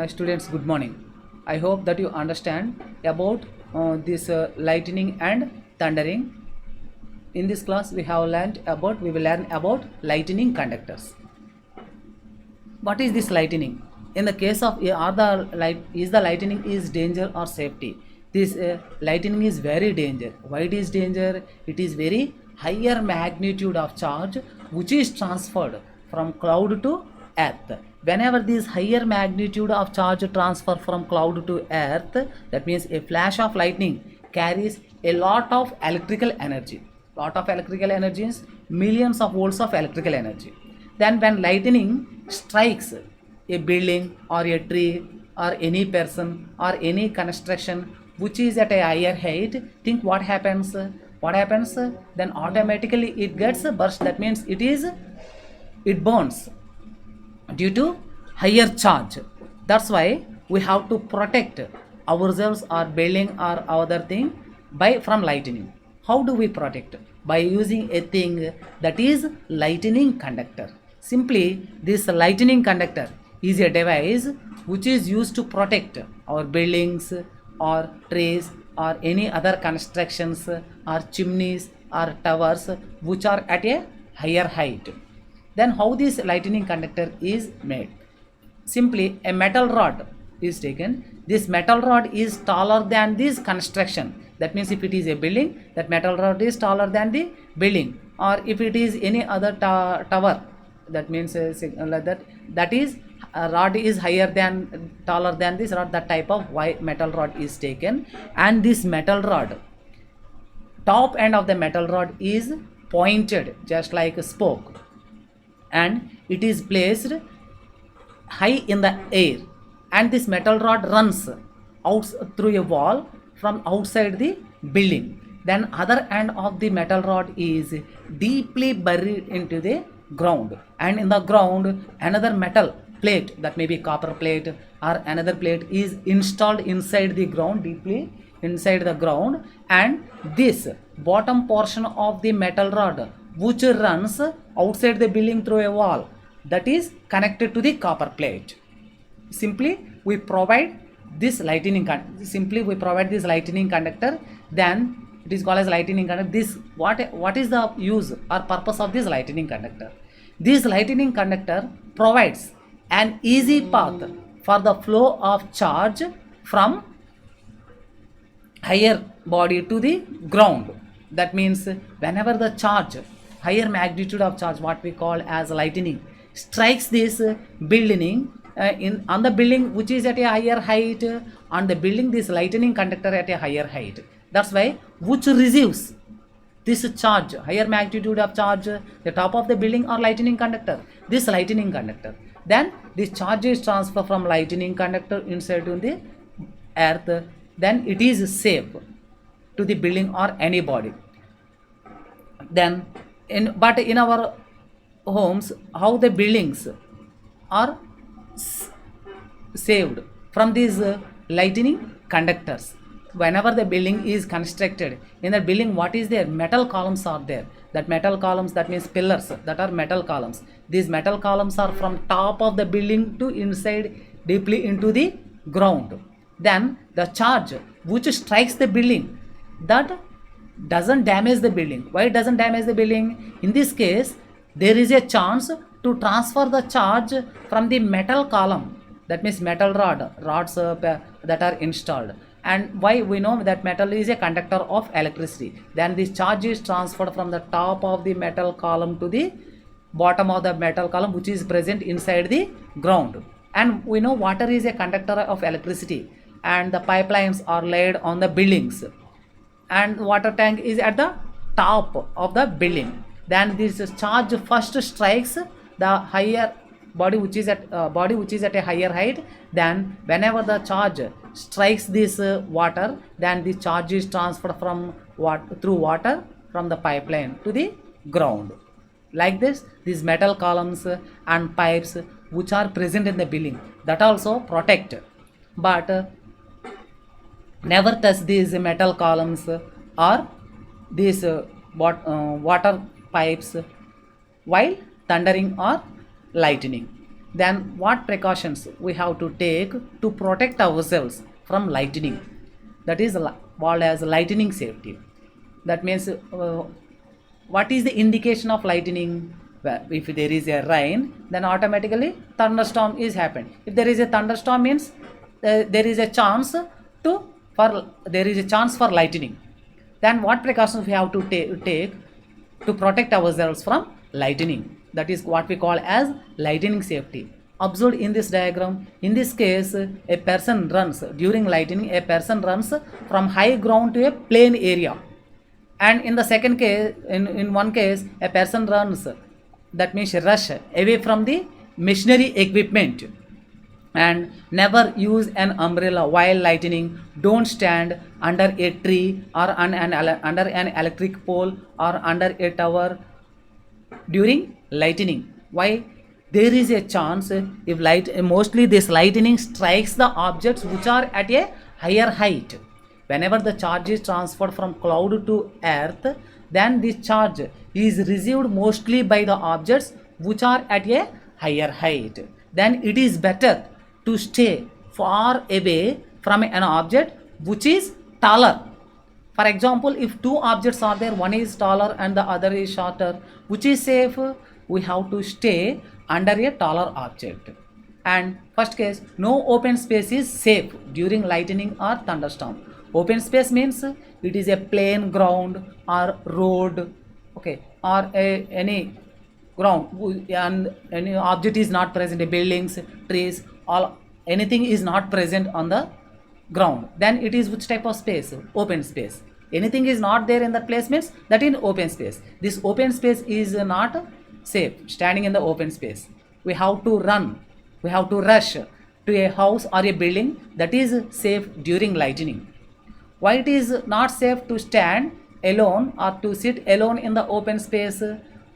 Hi students, good morning. I hope that you understand about this lightning and thundering. In this class we will learn about lightning conductors. What is this lightning? In the case of is the lightning is danger or safety? This lightning is very danger. Why it is danger? It is very higher magnitude of charge which is transferred from cloud to earth. Whenever this higher magnitude of charge transfer from cloud to earth, that means a flash of lightning carries a lot of electrical energy. Lot of electrical energy is millions of volts of electrical energy. Then when lightning strikes a building or a tree or any person or any construction which is at a higher height, think what happens? What happens? Then automatically it gets burst. That means it burns due to higher charge. That's why we have to protect ourselves or building or other thing from lightning. How do we protect? By using a thing that is lightning conductor. Simply, this lightning conductor is a device which is used to protect our buildings or trees or any other constructions or chimneys or towers which are at a higher height. Then how this lightning conductor is made? Simply a metal rod is taken. This metal rod is taller than this construction. That means if it is a building, that metal rod is taller than the building. Or if it is any other tower, that means like that is rod is taller than this rod. That type of metal rod is taken, and this metal rod, top end of the metal rod is pointed just like a spoke, and it is placed high in the air, and this metal rod runs out through a wall from outside the building. Then other end of the metal rod is deeply buried into the ground, and in the ground another metal plate, that may be copper plate or another plate, is installed inside the ground, deeply inside the ground, and this bottom portion of the metal rod which runs outside the building through a wall, that is connected to the copper plate. Simply we provide this lightning conductor, then it is called as lightning conductor. This what is the use or purpose of this lightning conductor? This lightning conductor provides an easy path for the flow of charge from higher body to the ground. That means whenever the charge, higher magnitude of charge, what we call as lightning, strikes this building on the building which is at a higher height, on the building this lightning conductor at a higher height. That's why which receives this charge, higher magnitude of charge, the top of the building or lightning conductor, this lightning conductor. Then this charge is transferred from lightning conductor inside to the earth. Then it is safe to the building or anybody. Then but in our homes, how the buildings are saved from these lightning conductors? Whenever the building is constructed, in the building what is there? Metal columns are there. That metal columns, that means pillars, that are metal columns. These metal columns are from top of the building to inside deeply into the ground. Then the charge which strikes the building, that doesn't damage the building. Why it doesn't damage the building? In this case, there is a chance to transfer the charge from the metal column, that means metal rods that are installed. And why we know that metal is a conductor of electricity? Then this charge is transferred from the top of the metal column to the bottom of the metal column which is present inside the ground. And we know water is a conductor of electricity, and the pipelines are laid on the buildings, and water tank is at the top of the building. Then this charge first strikes the higher body which is at a higher height. Then whenever the charge strikes this water, then the charge is transferred through water from the pipeline to the ground. Like this, these metal columns and pipes which are present in the building, that also protect, but never touch these metal columns or these water pipes while thundering or lightning. then what precautions we have to take to protect ourselves from lightning? That is called as lightning safety. That means what is the indication of lightning? Well, if there is a rain, then automatically thunderstorm is happened. If there is a thunderstorm, means there is a chance for lightning. Then what precautions we have to take to protect ourselves from lightning? That is what we call as lightning safety. Observed in this diagram, in this case, a person runs during lightning. A person runs from high ground to a plain area, and in the second case, in one case, a person runs, that means rush away from the machinery equipment. And never use an umbrella while lightning. Don't stand under a tree or under an electric pole or under a tower during lightning. Why? There is a chance if mostly this lightning strikes the objects which are at a higher height. Whenever the charge is transferred from cloud to earth, then this charge is received mostly by the objects which are at a higher height. Then it is better to stay far away from an object which is taller. For example, if two objects are there, one is taller and the other is shorter, which is safe? We have to stay under a taller object. And first case, no open space is safe during lightning or thunderstorm. Open space means it is a plain ground or road, okay, or any ground, and any object is not present, buildings, trees, all anything is not present on the ground. Then it is which type of space? Open space. Anything is not there in that place means that in open space. This open space is not safe. Standing in the open space, we have to run, we have to rush to a house or a building, that is safe during lightning. Why it is not safe to stand alone or to sit alone in the open space?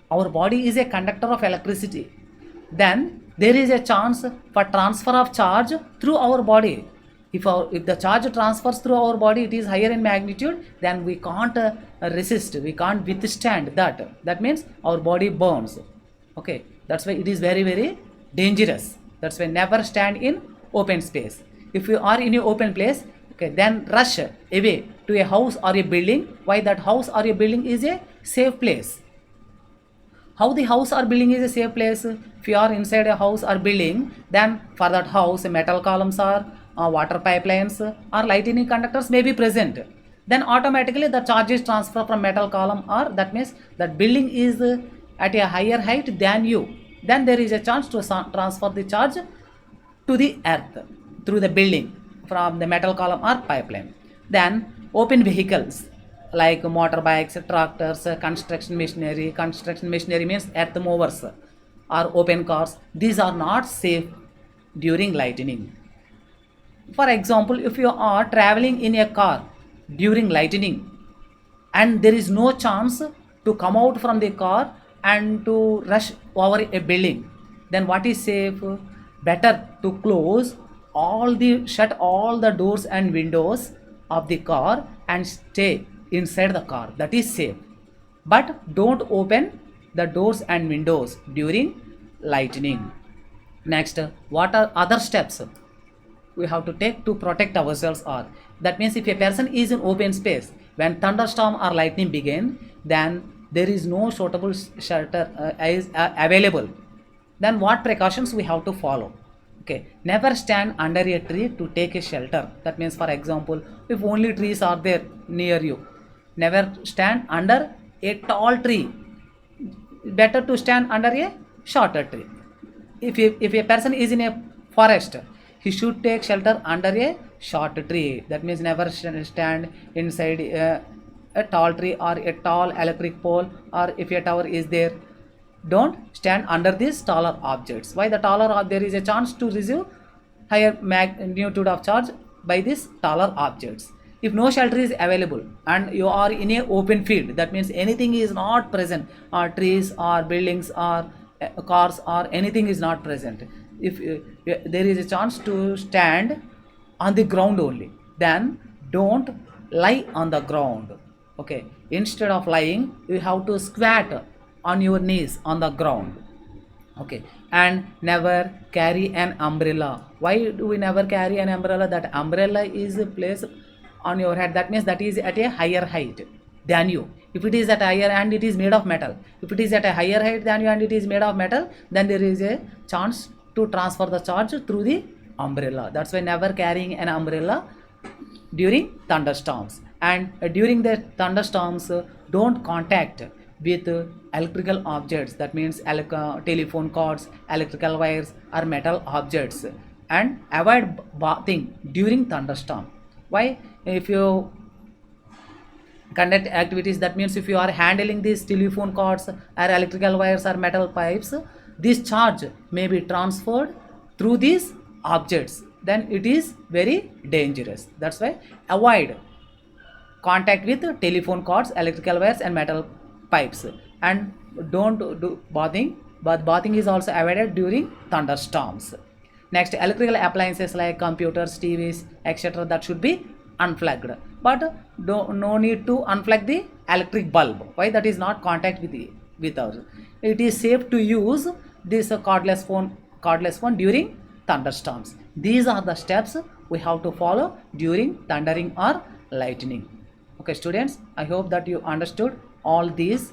Our body is a conductor of electricity. Then there is a chance for transfer of charge through our body. If the charge transfers through our body, it is higher in magnitude, then we can't resist, we can't withstand that. That means our body burns. Okay, that's why it is very, very dangerous. That's why never stand in open space. If you are in your open place, okay, then rush away to a house or a building. Why that house or a building is a safe place? How the house or building is a safe place? If you are inside a house or building, then for that house, metal columns or water pipelines or lightning conductors may be present. Then automatically the charges transfer from metal column, or that means that building is at a higher height than you. Then there is a chance to transfer the charge to the earth through the building from the metal column or pipeline. Then open vehicles like motorbikes, tractors, construction machinery. Construction machinery means earth movers or open cars. These are not safe during lightning. For example, if you are traveling in a car during lightning and there is no chance to come out from the car and to rush over a building, then what is safe? Better to shut all the doors and windows of the car and stay inside the car. That is safe. But don't open the doors and windows during lightning. Next, what are other steps we have to take to protect ourselves? Are that means if a person is in open space when thunderstorm or lightning begin, then there is no suitable shelter available. Then what precautions we have to follow? Okay, never stand under a tree to take a shelter. That means, for example, if only trees are there near you, never stand under a tall tree. Better to stand under a shorter tree. If a person is in a forest, he should take shelter under a short tree. That means never stand inside a tall tree or a tall electric pole, or if a tower is there, don't stand under these taller objects. Why the taller? There is a chance to receive higher magnitude of charge by these taller objects. If no shelter is available and you are in a open field, that means anything is not present, or trees or buildings or cars or anything is not present. If there is a chance to stand on the ground only, then don't lie on the ground. Okay, instead of lying, you have to squat on your knees on the ground. Okay, and never carry an umbrella. Why do we never carry an umbrella? That umbrella is placed on your head, that means that is at a higher height than you. If it is at higher and it is made of metal, if it is at a higher height than you and it is made of metal, then there is a chance to transfer the charge through the umbrella. That's why never carrying an umbrella during thunderstorms. And during the thunderstorms, don't contact with electrical objects, that means telephone cords, electrical wires or metal objects, and avoid bathing during thunderstorm. Why? If you conduct activities, that means if you are handling these telephone cords or electrical wires or metal pipes, this charge may be transferred through these objects, then it is very dangerous. That's why avoid contact with telephone cords, electrical wires and metal pipes, and don't do bathing, but bathing is also avoided during thunderstorms. Next, electrical appliances like computers, TVs, etc., that should be unplugged, but no need to unplug the electric bulb. Why? That is not contact with us. It is safe to use this cordless phone during thunderstorms. These are the steps we have to follow during thundering or lightning. Okay students, I hope that you understood all these.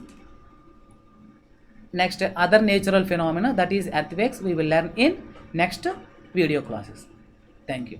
Next, other natural phenomena, that is earthquakes, we will learn in next video classes. Thank you.